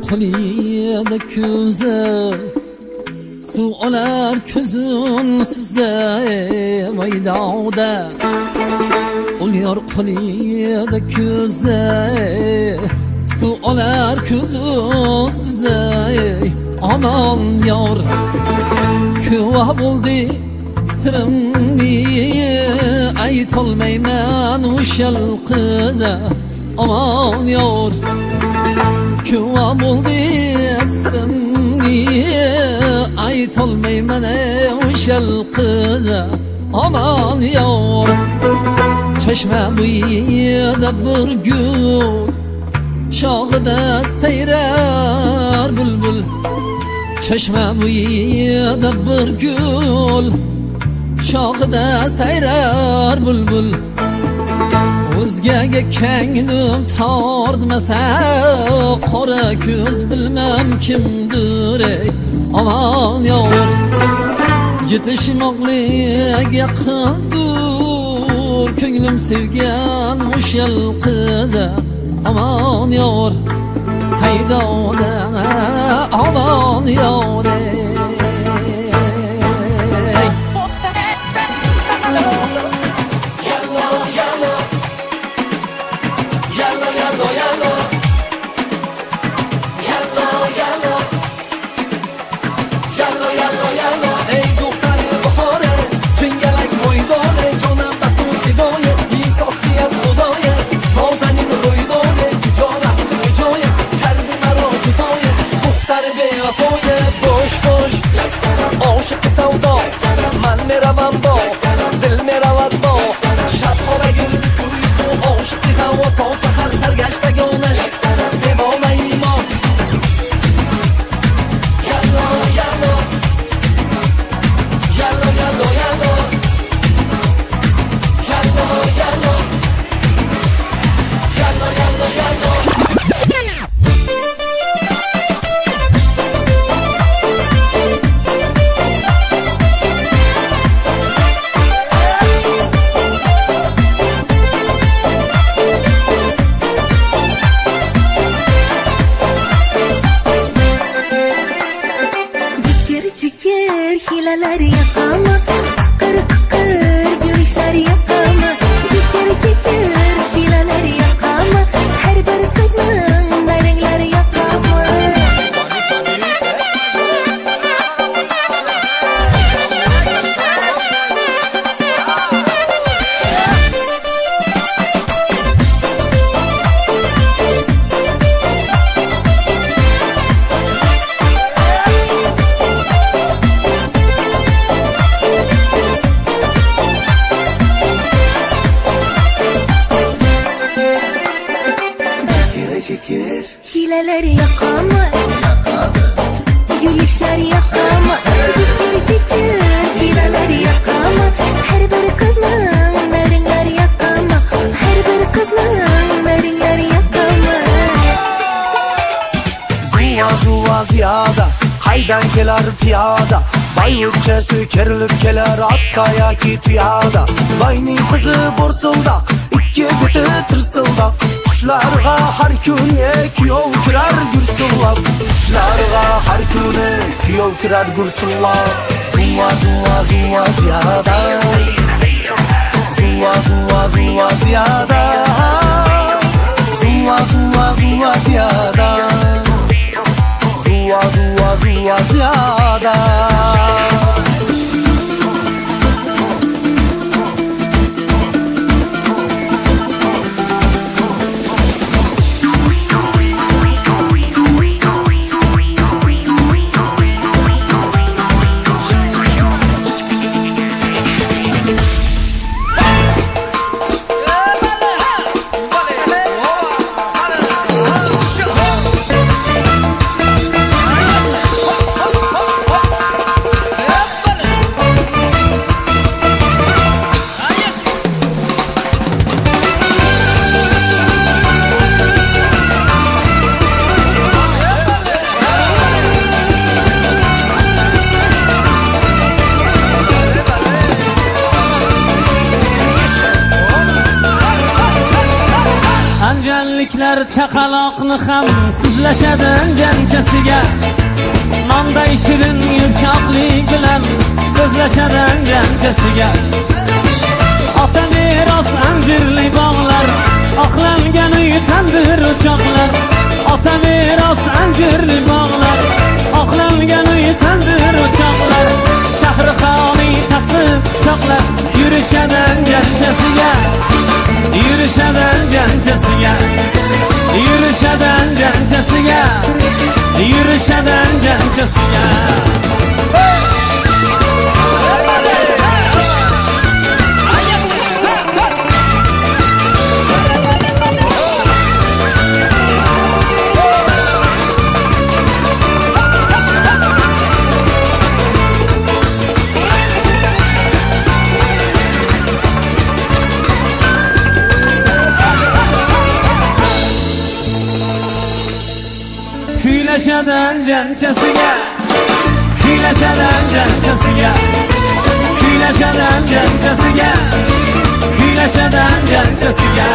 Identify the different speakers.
Speaker 1: qoliyada ko'zi suv olar ko'zun size maydavda Uluyor qoliyada ko'zi suv olar ko'zun size aman yor Kuva buldi sirimni aytolmayman o'shal qiza aman yor Kuva buldi sirimni aytolmayman o'shal qiza aman yor Çeşme bo'yida bir gul shoxida sayrar bulbul Çeşme bo'yida bir gul shoxida sayrar bulbul O'zgaga ko'nglim tortmasa qora ko'z bilmem kimdir aman yor Yetishmoqlik yaqindir ko'nglim sevgan o'shal qiza aman yor haydoda aman yor
Speaker 2: Hileler yakama, kıkır kıkır gülüşler yakama. Cikir cikir hileler yakama, her bir kızın renkler yakama. Hileler yakama, gülüşler yakama. Cikir cikir hileler yakama, her bir kızın renkler yakama. Her bir kızın renkler yakama.
Speaker 3: Zuva zuva ziyada, haydan kelar piyada. Bay uçası kerilip keler atta yaki tuyada. Bayning qizi bo'rsildoq, ikki biti tirsildoq. Qushlarga har kuni kuyov kirar gursullab. Qushlarga har kuni kuyov kirar gursullab. Zuva zuva zuva ziyada, zuva zuva zuva ziyada, zuva zuva zuva ziyada, zuva zuva zuva ziyada.
Speaker 1: buloqni ham sizlashadan janchasiga nonday shirin yumshoqlik bilan so'zlashadan janchasiga ota meros anjirli bog'lar oqlangan uy tandir o'choqlar ota meros anjirli bog'lar oqlangan uy tandir o'choqlar shahri xoli tatli pichoqlar yurishadan janchasiga yurishadan janchasiga yurishadan janchasiga yurishadan janchasiga Kuylashadan janchasiga kuylashadan janchasiga kuylashadan janchasiga kuylashadan janchasiga